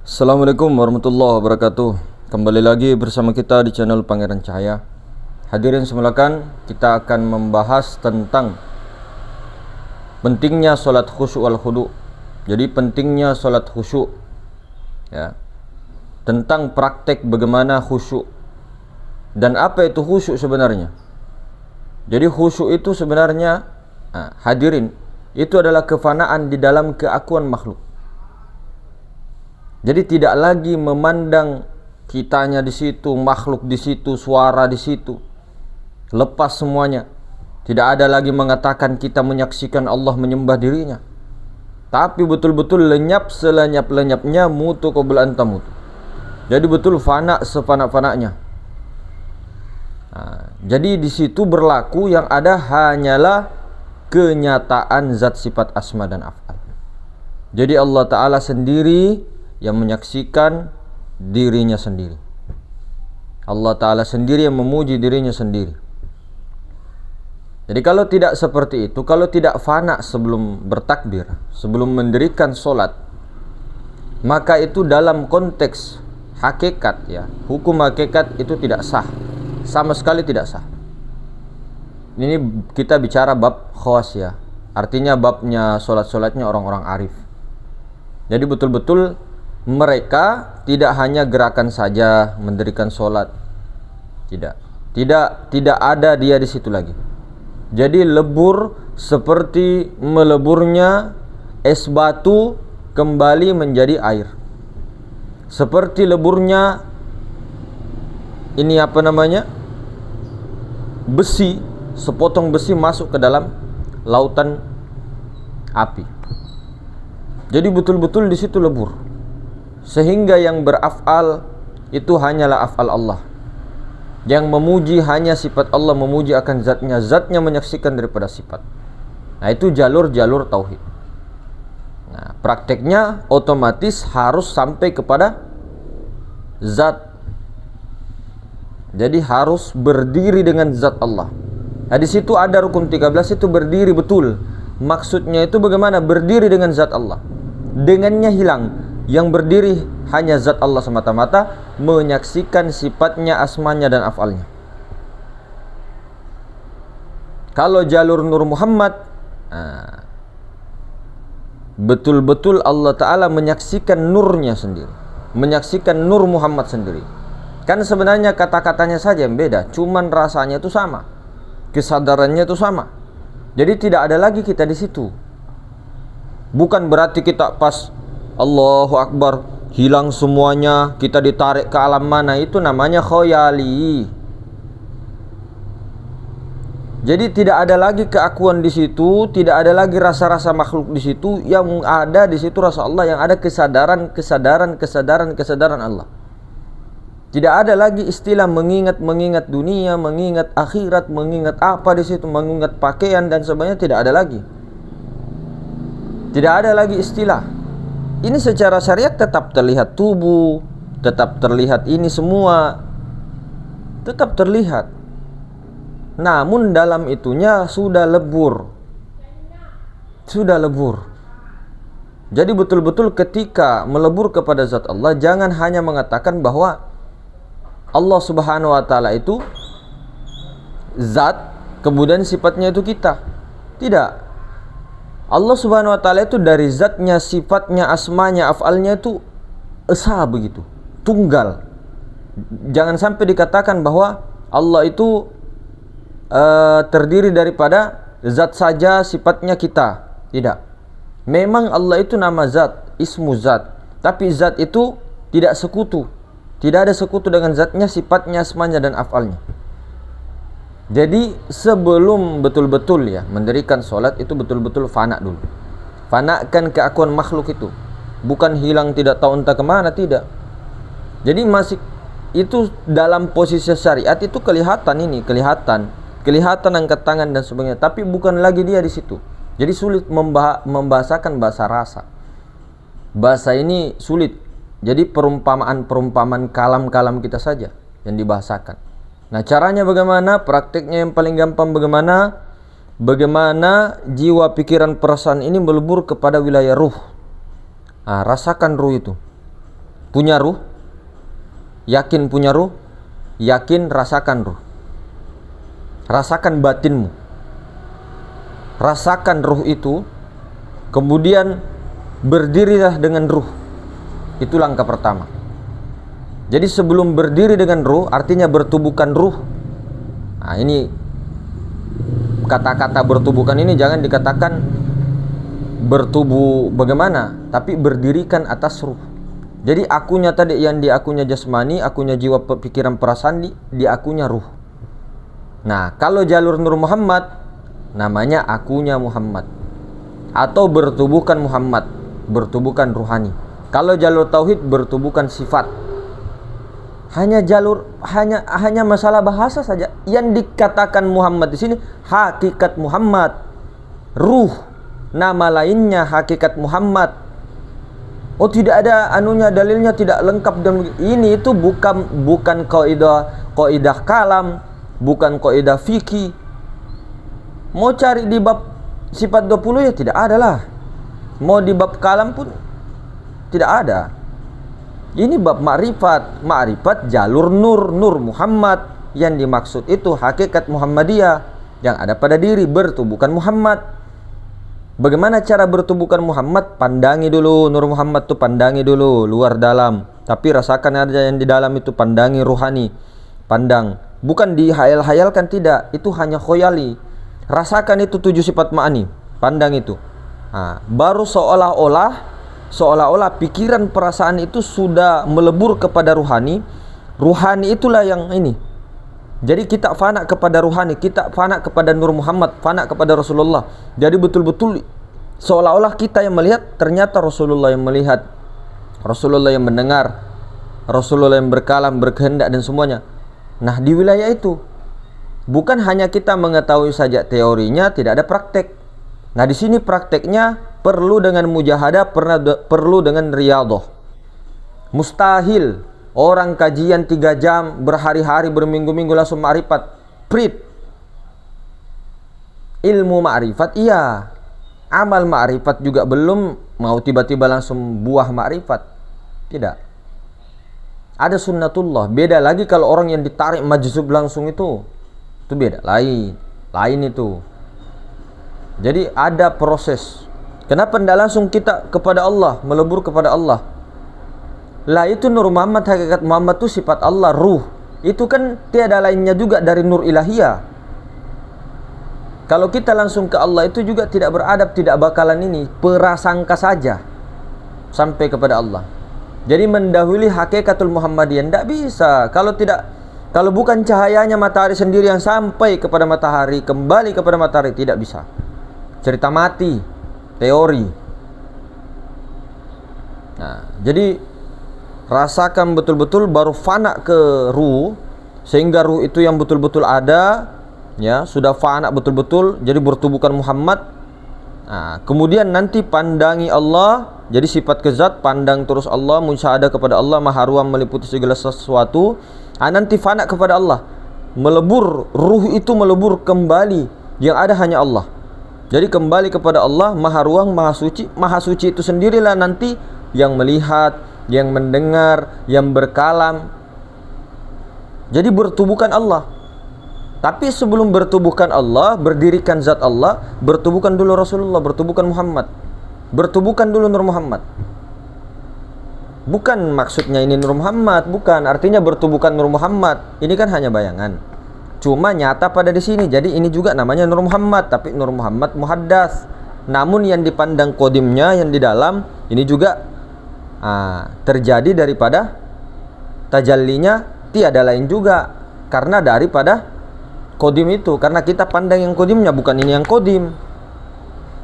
Assalamualaikum warahmatullahi wabarakatuh. Kembali lagi bersama kita di channel Pangeran Cahaya. Hadirin semulakan, kita akan membahas tentang pentingnya solat khusyuk wal khudu'. Jadi pentingnya solat khusyuk, ya. Tentang praktek bagaimana khusyuk dan apa itu khusyuk sebenarnya. Jadi khusyuk itu sebenarnya, hadirin, itu adalah kefanaan di dalam keakuan makhluk. Jadi tidak lagi memandang kitanya di situ, makhluk di situ, suara di situ. Lepas semuanya. Tidak ada lagi mengatakan kita menyaksikan Allah menyembah dirinya. Tapi betul-betul lenyap selenyap-lenyapnya, mutu qabla an tamut. Jadi betul fana sefana-fananya. Jadi di situ berlaku yang ada hanyalah kenyataan zat sifat asma dan af'al. Jadi Allah Ta'ala sendiri yang menyaksikan dirinya sendiri. Allah Ta'ala sendiri yang memuji dirinya sendiri. Jadi kalau tidak seperti itu, kalau tidak fana sebelum bertakbir, sebelum mendirikan solat, maka itu dalam konteks hakikat, ya, hukum hakikat itu tidak sah, sama sekali tidak sah. Ini kita bicara bab khawas, ya, artinya babnya solat-solatnya orang-orang arif. Jadi betul-betul mereka tidak hanya gerakan saja mendirikan solat, tidak ada dia di situ lagi. Jadi lebur seperti meleburnya es batu kembali menjadi air, seperti leburnya besi, sepotong besi masuk ke dalam lautan api. Jadi betul-betul di situ lebur. Sehingga yang beraf'al itu hanyalah af'al Allah. Yang memuji hanya sifat Allah, memuji akan zatnya, zatnya menyaksikan daripada sifat. Nah, itu jalur-jalur tauhid. Nah, prakteknya otomatis harus sampai kepada zat. Jadi harus berdiri dengan zat Allah. Nah, di situ ada rukun 13 itu berdiri betul. Maksudnya itu bagaimana? Berdiri dengan zat Allah. Dengannya hilang. Yang berdiri hanya zat Allah semata-mata, menyaksikan sifatnya, asmanya dan af'alnya. Kalau jalur Nur Muhammad, betul-betul Allah Ta'ala menyaksikan nurnya sendiri, menyaksikan Nur Muhammad sendiri. Kan sebenarnya kata-katanya saja yang beda, cuman rasanya itu sama, kesadarannya itu sama. Jadi tidak ada lagi kita di situ. Bukan berarti kita pas Allahu Akbar hilang semuanya, kita ditarik ke alam mana, itu namanya khoyali. Jadi tidak ada lagi keakuan di situ, tidak ada lagi rasa-rasa makhluk di situ. Yang ada di situ rasa Allah, yang ada kesadaran Allah. Tidak ada lagi istilah mengingat dunia, mengingat akhirat, mengingat apa di situ, mengingat pakaian dan sebagainya, tidak ada lagi. Tidak ada lagi istilah. Ini secara syariat tetap terlihat tubuh, tetap terlihat ini semua, tetap terlihat. Namun dalam itunya sudah lebur. Sudah lebur. Jadi betul-betul ketika melebur kepada zat Allah, jangan hanya mengatakan bahwa Allah Subhanahu wa Ta'ala itu zat, kemudian sifatnya itu kita. Tidak. Allah Subhanahu wa Ta'ala itu dari zatnya, sifatnya, asmanya, af'alnya itu esa begitu, tunggal. Jangan sampai dikatakan bahwa Allah itu terdiri daripada zat saja, sifatnya kita. Tidak. Memang Allah itu nama zat, ismu zat. Tapi zat itu tidak sekutu. Tidak ada sekutu dengan zatnya, sifatnya, asmanya dan af'alnya. Jadi sebelum betul-betul, ya, mendirikan solat itu betul-betul fana dulu. Fanakan keakuan makhluk itu. Bukan hilang tidak tahu entah kemana, tidak. Jadi masih itu dalam posisi syariat itu kelihatan angkat tangan dan sebagainya. Tapi bukan lagi dia di situ. Jadi sulit membahasakan bahasa rasa. Bahasa ini sulit. Jadi perumpamaan kalam-kalam kita saja yang dibahasakan. Nah, caranya bagaimana? Prakteknya yang paling gampang bagaimana? Bagaimana jiwa, pikiran, perasaan ini melebur kepada wilayah ruh. Rasakan ruh itu. Punya ruh? Yakin punya ruh? Yakin rasakan ruh. Rasakan batinmu. Rasakan ruh itu. Kemudian berdirilah dengan ruh. Itu langkah pertama. Jadi sebelum berdiri dengan ruh, artinya bertubuhkan ruh. Nah ini kata-kata bertubuhkan ini jangan dikatakan bertubuh bagaimana, tapi berdirikan atas ruh. Jadi akunya tadi yang di akunya jasmani, akunya jiwa, pikiran, perasaan, di akunya ruh. Nah kalau jalur Nur Muhammad namanya akunya Muhammad, atau bertubuhkan Muhammad, bertubuhkan ruhani. Kalau jalur tauhid bertubuhkan sifat. Hanya masalah bahasa saja. Yang dikatakan Muhammad di sini hakikat Muhammad, ruh, nama lainnya hakikat Muhammad. Oh tidak ada anunya, dalilnya tidak lengkap. Dan ini itu bukan kaidah kalam, bukan kaidah fikih. Mau cari di bab sifat 20 ya tidak ada lah. Mau di bab kalam pun tidak ada. Ini bab ma'rifat jalur nur Muhammad. Yang dimaksud itu hakikat Muhammadiyah yang ada pada diri, bertubuhkan Muhammad. Bagaimana cara bertubuhkan Muhammad? Pandangi dulu Nur Muhammad tuh, pandangi dulu luar dalam. Tapi rasakan aja yang di dalam itu, pandangi ruhani. Pandang, bukan dihayal-hayalkan, tidak. Itu hanya khoyali. Rasakan itu 7 sifat ma'ani. Pandang itu. Nah, baru seolah-olah pikiran perasaan itu sudah melebur kepada ruhani. Ruhani itulah yang ini. Jadi kita fana kepada ruhani, kita fana kepada Nur Muhammad, fana kepada Rasulullah. Jadi betul-betul seolah-olah kita yang melihat, ternyata Rasulullah yang melihat, Rasulullah yang mendengar, Rasulullah yang berkalam, berkehendak dan semuanya. Nah di wilayah itu bukan hanya kita mengetahui saja teorinya, tidak ada praktek. Nah di sini prakteknya perlu dengan mujahadah, perlu dengan riyadhah. Mustahil orang kajian 3 jam, berhari-hari, berminggu-minggu langsung ma'rifat. Prit. Ilmu ma'rifat iya, amal ma'rifat juga belum, mau tiba-tiba langsung buah ma'rifat. Tidak. Ada sunnatullah. Beda lagi kalau orang yang ditarik majzub langsung itu beda, lain itu. Jadi ada proses. Kenapa tidak langsung kita kepada Allah, melebur kepada Allah? Lah itu Nur Muhammad, hakikat Muhammad itu sifat Allah, ruh. Itu kan tiada lainnya juga dari nur ilahiyah. Kalau kita langsung ke Allah itu juga tidak beradab, tidak bakalan ini, prasangka saja sampai kepada Allah. Jadi mendahului hakikatul Muhammadiyah tidak bisa. Kalau bukan cahayanya matahari sendiri yang sampai kepada matahari, kembali kepada matahari, tidak bisa. Cerita mati, teori. Nah, jadi rasakan betul-betul, baru fana ke ruh, sehingga ruh itu yang betul-betul ada, ya sudah fana betul-betul, jadi bertubuhkan Muhammad. Nah, kemudian nanti pandangi Allah, jadi sifat kezat, pandang terus Allah, musyahadah kepada Allah, maha ruang meliputi segala sesuatu. Nah, nanti fana kepada Allah, melebur, ruh itu melebur kembali, yang ada hanya Allah. Jadi kembali kepada Allah, maha ruang, maha suci itu sendirilah nanti yang melihat, yang mendengar, yang berkalam. Jadi bertubuhkan Allah. Tapi sebelum bertubuhkan Allah, berdirikan zat Allah, bertubuhkan dulu Rasulullah, bertubuhkan Muhammad, bertubuhkan dulu Nur Muhammad. Bukan maksudnya ini Nur Muhammad, bukan. Artinya bertubuhkan Nur Muhammad. Ini kan hanya bayangan. Cuma nyata pada di sini. Jadi ini juga namanya Nur Muhammad, tapi Nur Muhammad muhaddas. Namun yang dipandang kodimnya, yang di dalam, ini juga terjadi daripada tajallinya, tiada lain juga karena daripada kodim itu. Karena kita pandang yang kodimnya, bukan ini yang kodim.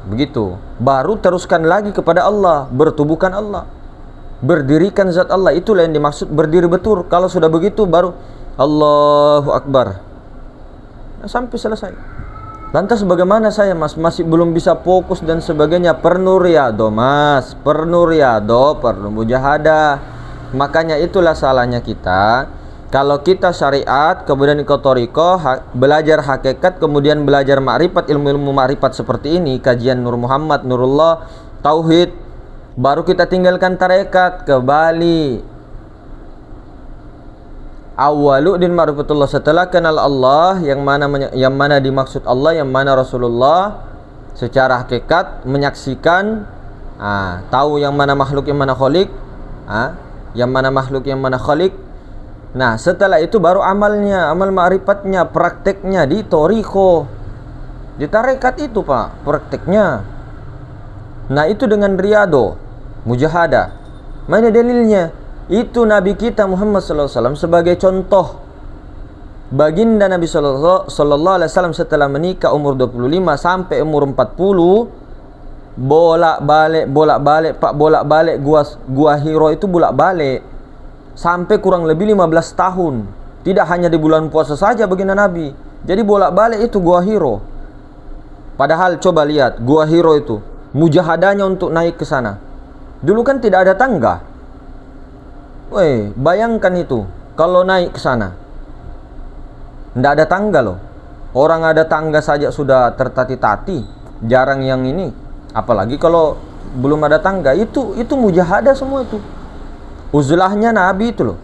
Begitu. Baru teruskan lagi kepada Allah, bertubuhkan Allah, berdirikan zat Allah. Itulah yang dimaksud berdiri betul. Kalau sudah begitu baru Allahu Akbar. Nah, sampai selesai. Lantas bagaimana saya mas, masih belum bisa fokus dan sebagainya? Perlu riyadhah mas, perlu riyadhah, perlu mujahadah. Makanya itulah salahnya kita. Kalau kita syariat, kemudian ke thariqah, belajar hakikat, kemudian belajar ma'rifat, ilmu-ilmu ma'rifat seperti ini, kajian Nur Muhammad, Nurullah, Tauhid, baru kita tinggalkan tarekat ke Bali. Awalu din ma'rifatullah, setelah kenal Allah, yang mana dimaksud Allah, yang mana Rasulullah, secara hakikat menyaksikan, tahu yang mana makhluk yang mana khalik, yang mana makhluk yang mana khalik. Nah, setelah itu baru amalnya, amal ma'rifatnya, prakteknya di toriko, di tarekat itu Pak, prakteknya. Nah, itu dengan riyado, mujahadah. Mana dalilnya? Itu Nabi kita Muhammad SAW sebagai contoh. Baginda Nabi SAW setelah menikah umur 25 sampai umur 40, bolak-balik gua Hiro itu bolak-balik sampai kurang lebih 15 tahun. Tidak hanya di bulan puasa saja baginda Nabi. Jadi bolak-balik itu gua Hiro. Padahal coba lihat gua Hiro itu, mujahadanya untuk naik ke sana. Dulu kan tidak ada tangga. Woi, bayangkan itu kalau naik ke sana. Tidak ada tangga loh. Orang ada tangga saja sudah tertati-tati. Jarang yang ini. Apalagi kalau belum ada tangga. Itu mujahadah semua itu. Uzlahnya Nabi itu loh.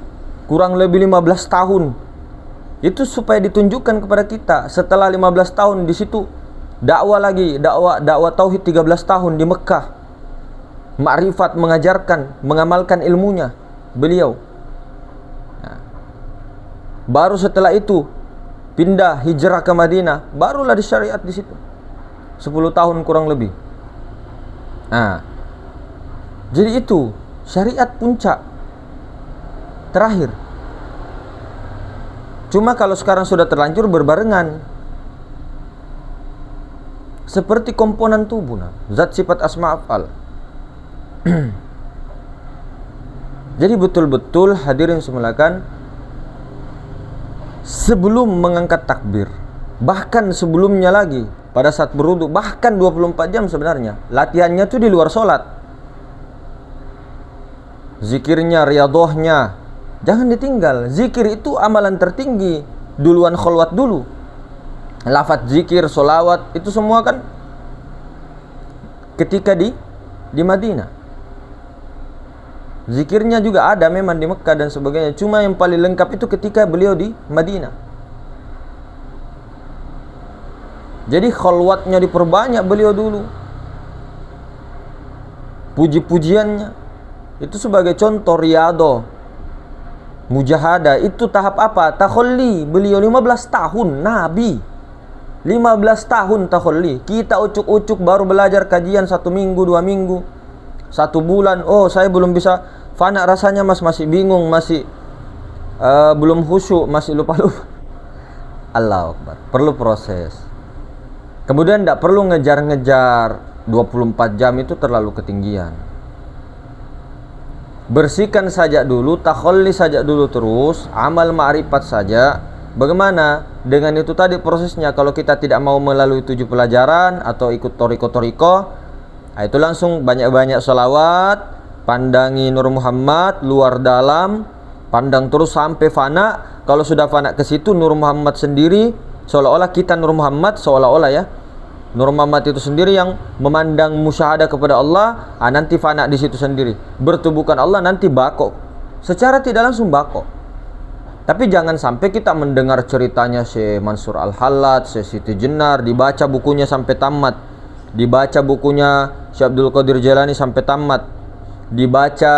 Kurang lebih 15 tahun. Itu supaya ditunjukkan kepada kita. Setelah 15 tahun di situ dakwah lagi, dakwah tauhid 13 tahun di Mekah. Ma'rifat, mengajarkan, mengamalkan ilmunya beliau. Baru setelah itu pindah hijrah ke Madinah, barulah disyariat di situ. 10 tahun kurang lebih. Jadi itu syariat puncak terakhir. Cuma kalau sekarang sudah terlanjur berbarengan. Seperti komponen tubuh, zat sifat asma af'al. Jadi betul-betul hadirin semulakan, sebelum mengangkat takbir, bahkan sebelumnya lagi, pada saat berwudu, bahkan 24 jam sebenarnya, latihannya tuh di luar sholat. Zikirnya, riyadohnya, jangan ditinggal. Zikir itu amalan tertinggi. Duluan kholwat dulu. Lafaz zikir, sholawat, itu semua kan ketika di Madinah. Zikirnya juga ada memang di Mekah dan sebagainya. Cuma yang paling lengkap itu ketika beliau di Madinah. Jadi khalwatnya diperbanyak beliau dulu. Puji-pujiannya. Itu sebagai contoh riyadhah. Mujahadah. Itu tahap apa? Takhalli. Beliau 15 tahun Nabi. 15 tahun takhalli. Kita ucuk-ucuk baru belajar kajian 1 minggu, 2 minggu, 1 bulan. Oh, saya belum bisa fana rasanya, Mas, masih bingung, masih belum khusyuk, masih lupa-lupa. Allahu Akbar. Perlu proses. Kemudian tidak perlu ngejar-ngejar 24 jam, itu terlalu ketinggian. Bersihkan saja dulu, takhalli saja dulu, terus amal ma'rifat saja. Bagaimana dengan itu tadi prosesnya? Kalau kita tidak mau melalui 7 pelajaran atau ikut toriko-toriko, itu langsung banyak-banyak sholawat, pandangi Nur Muhammad luar dalam, pandang terus sampai fana. Kalau sudah fana ke situ Nur Muhammad sendiri, seolah-olah kita Nur Muhammad, seolah-olah ya, Nur Muhammad itu sendiri yang memandang musyahadah kepada Allah. Nanti fana di situ sendiri, bertubuhkan Allah, nanti bako, secara tidak langsung bako. Tapi jangan sampai kita mendengar ceritanya Syekh Mansur Al-Hallaj, Syekh Siti Jenar, dibaca bukunya sampai tamat, dibaca bukunya Syekh Abdul Qadir Jailani sampai tamat, dibaca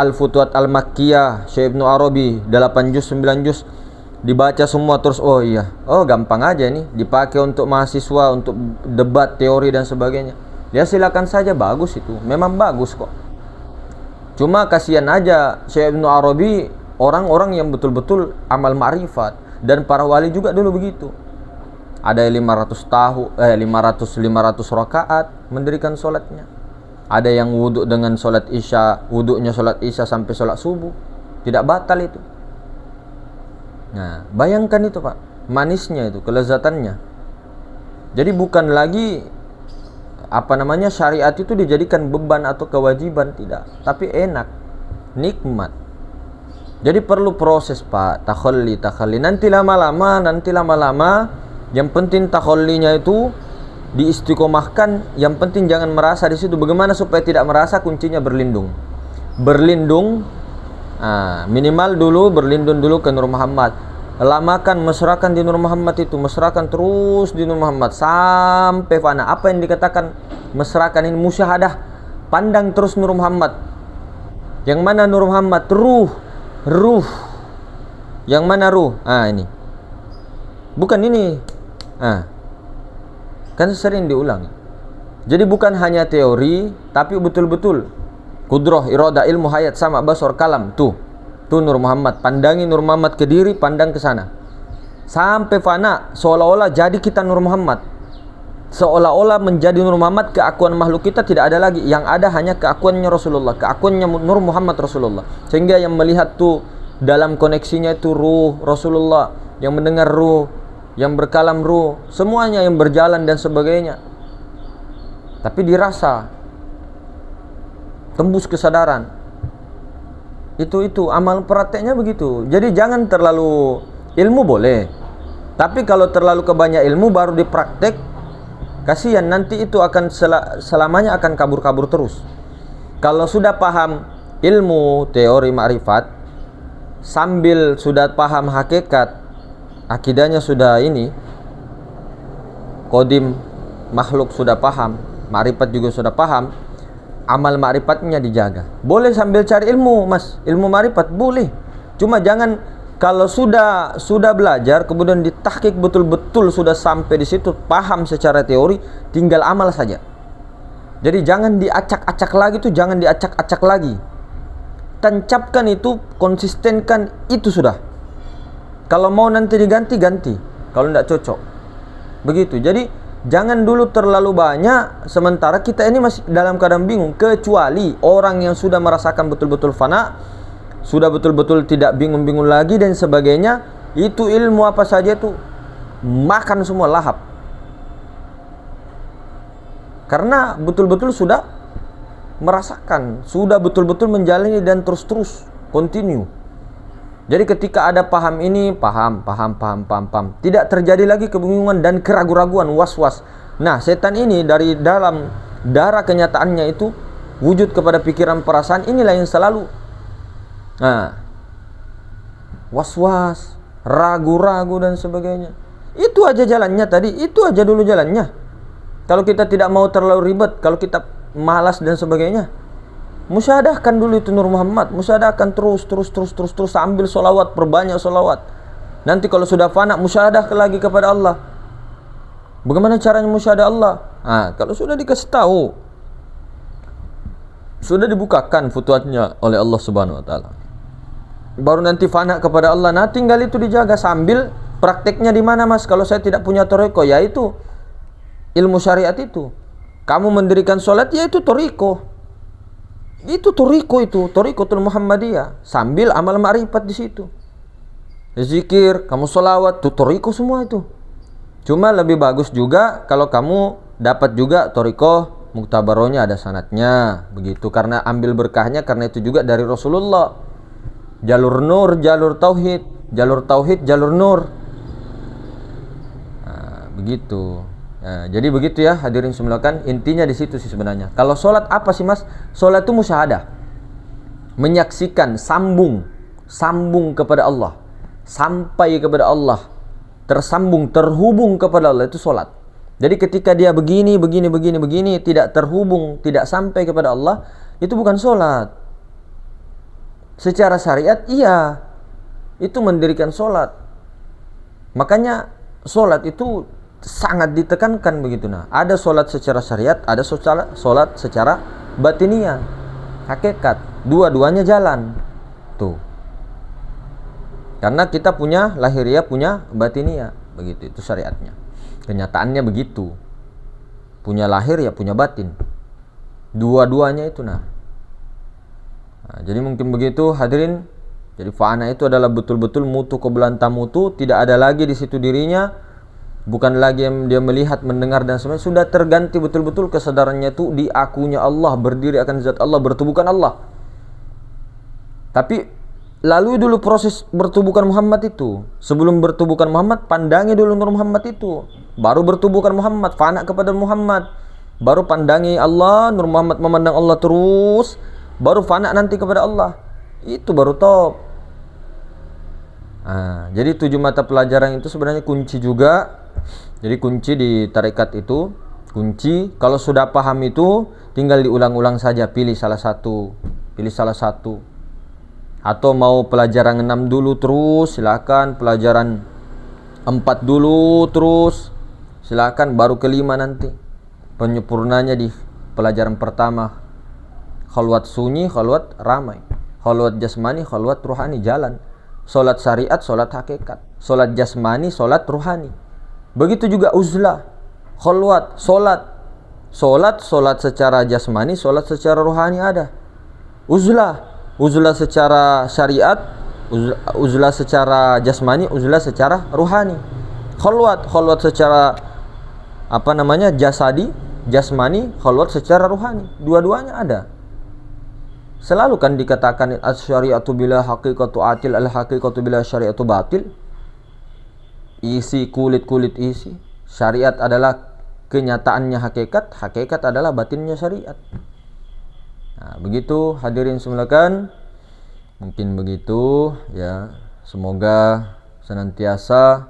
Al-Futuhat Al-Makkiyah Syekh Ibnu Arabi 8 juz 9 juz, dibaca semua terus, oh iya, oh gampang aja nih, dipakai untuk mahasiswa, untuk debat teori dan sebagainya. Ya silakan saja, bagus itu, memang bagus kok. Cuma kasihan aja Syekh Ibnu Arabi, orang-orang yang betul-betul amal ma'rifat, dan para wali juga dulu begitu. Ada 500 rakaat mendirikan sholatnya. Ada yang wudhu dengan sholat isya, wudhunya sholat isya sampai sholat subuh, tidak batal itu. Nah, bayangkan itu Pak, manisnya itu, kelezatannya. Jadi bukan lagi syariat itu dijadikan beban atau kewajiban, tidak, tapi enak, nikmat. Jadi perlu proses Pak, takhalli. Nanti lama-lama, yang penting takhallinya itu diistiqomahkan. Yang penting jangan merasa di situ. Bagaimana supaya tidak merasa? Kuncinya berlindung. Berlindung Minimal dulu berlindung dulu ke Nur Muhammad. Lamakan mesrakan di Nur Muhammad itu, mesrakan terus di Nur Muhammad sampai fana. Apa yang dikatakan mesrakan ini? Musyahadah. Pandang terus Nur Muhammad. Yang mana Nur Muhammad? Ruh. Yang mana ruh? Ini. Bukan ini. Kan sering diulang. Jadi bukan hanya teori, tapi betul-betul kudrah, iradah, ilmu, hayat, sama, basar, kalam. Tuh Nur Muhammad. Pandangi Nur Muhammad ke diri, pandang ke sana sampai fana, seolah-olah jadi kita Nur Muhammad, seolah-olah menjadi Nur Muhammad. Keakuan makhluk kita tidak ada lagi, yang ada hanya keakuannya Rasulullah, keakuannya Nur Muhammad Rasulullah. Sehingga yang melihat tuh dalam koneksinya itu ruh Rasulullah, yang mendengar ruh, yang berkalam ruh, semuanya yang berjalan dan sebagainya. Tapi dirasa tembus kesadaran. Itu amal prakteknya begitu. Jadi jangan terlalu ilmu boleh, tapi kalau terlalu kebanyak ilmu baru dipraktek, kasihan nanti itu akan selamanya akan kabur-kabur terus. Kalau sudah paham ilmu teori ma'rifat sambil sudah paham hakikat, akidahnya sudah ini kodim, makhluk sudah paham, ma'rifat juga sudah paham, amal ma'rifatnya dijaga. Boleh sambil cari ilmu, Mas. Ilmu ma'rifat boleh. Cuma jangan kalau sudah belajar kemudian ditahqiq betul-betul sudah sampai di situ, paham secara teori, tinggal amal saja. Jadi jangan diacak-acak lagi tuh, jangan diacak-acak lagi. Tancapkan itu, konsistenkan itu sudah. Kalau mau nanti diganti, ganti. Kalau tidak cocok. Begitu. Jadi jangan dulu terlalu banyak, sementara kita ini masih dalam keadaan bingung. Kecuali orang yang sudah merasakan betul-betul fana, sudah betul-betul tidak bingung-bingung lagi dan sebagainya, itu ilmu apa saja itu makan semua, lahap. Karena betul-betul sudah merasakan, sudah betul-betul menjalani dan terus-terus continue. Jadi ketika ada paham ini, paham. Tidak terjadi lagi kebingungan dan keraguan-raguan, was-was. Nah, setan ini dari dalam darah kenyataannya itu wujud kepada pikiran perasaan, inilah yang selalu was-was, ragu-ragu dan sebagainya. Itu aja jalannya tadi, itu aja dulu jalannya. Kalau kita tidak mau terlalu ribet, kalau kita malas dan sebagainya, musyahadahkan dulu itu Nur Muhammad, musyahadahkan terus sambil solawat, perbanyak solawat. Nanti kalau sudah fana, musyahadah lagi kepada Allah. Bagaimana caranya musyahadah Allah? Kalau sudah dikasih tahu, sudah dibukakan futuhatnya oleh Allah Subhanahu Wa Taala, baru nanti fana kepada Allah. Nah, tinggal itu dijaga sambil prakteknya di mana, Mas? Kalau saya tidak punya toriko, yaitu ilmu syariat itu. Kamu mendirikan sholat, yaitu toriko. Itu torikotul Muhammadiyah, sambil amal ma'rifat di situ. Zikir, kamu sholawat, itu toriko semua itu. Cuma lebih bagus juga kalau kamu dapat juga toriko muktabaronya, ada sanatnya begitu, karena ambil berkahnya, karena itu juga dari Rasulullah. Jalur nur, jalur tauhid, jalur nur. Begitu. Jadi begitu ya hadirin semulakan, intinya di situ sih sebenarnya. Kalau sholat apa sih, Mas? Sholat itu musyahadah, menyaksikan, sambung kepada Allah, sampai kepada Allah, tersambung, terhubung kepada Allah, itu sholat. Jadi ketika dia begini, tidak terhubung, tidak sampai kepada Allah, itu bukan sholat. Secara syariat iya, itu mendirikan sholat. Makanya sholat itu sangat ditekankan begitu. Nah, ada sholat secara syariat, ada sholat secara batiniah, hakikat. Dua-duanya jalan tuh. Karena kita punya lahiriah, punya batiniah, begitu. Itu syariatnya. Kenyataannya begitu. Punya lahir ya punya batin. Dua-duanya itu nah, jadi mungkin begitu hadirin. Jadi fa'ana itu adalah betul-betul mutu kebelanta mutu, tidak ada lagi di situ dirinya. Bukan lagi yang dia melihat, mendengar dan sebagainya. Sudah terganti betul-betul kesadarannya itu di akunya Allah, berdiri akan zat Allah, bertubuhkan Allah. Tapi lalui dulu proses bertubuhkan Muhammad itu. Sebelum bertubuhkan Muhammad, pandangi dulu Nur Muhammad itu. Baru bertubuhkan Muhammad, fana kepada Muhammad. Baru pandangi Allah, Nur Muhammad memandang Allah terus. Baru fana nanti kepada Allah. Itu baru top. Nah, jadi 7 mata pelajaran itu sebenarnya kunci juga. Jadi kunci di tarekat itu, kunci kalau sudah paham itu tinggal diulang-ulang saja, pilih salah satu. Atau mau pelajaran 6 dulu terus, silakan. Pelajaran 4 dulu terus, silakan. Baru kelima nanti. Penyempurnanya di pelajaran pertama. Khalwat sunyi, khalwat ramai. Khalwat jasmani, khalwat ruhani, jalan. Solat syariat, solat hakikat. Solat jasmani, solat ruhani. Begitu juga uzlah, khalwat, solat. Solat secara jasmani, solat secara ruhani ada. Uzlah secara syariat, uzlah secara jasmani, uzlah secara ruhani. Khalwat secara jasmani, khalwat secara ruhani. Dua-duanya ada. Selalu kan dikatakan as-syari'atu bila haqiqatu atil, al-haqiqatu bila syari'atu batil. Isi kulit isi. Syariat adalah kenyataannya hakikat, hakikat adalah batinnya syariat. Nah, begitu hadirin semulakan. Mungkin begitu ya. Semoga senantiasa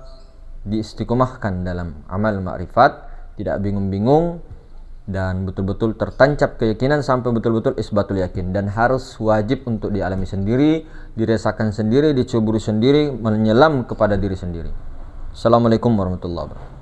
diistiqomahkan dalam amal ma'rifat, tidak bingung-bingung, dan betul-betul tertancap keyakinan sampai betul-betul isbatul yakin, dan harus wajib untuk dialami sendiri, dirasakan sendiri, dicuburi sendiri, menyelam kepada diri sendiri. Assalamualaikum warahmatullahi wabarakatuh.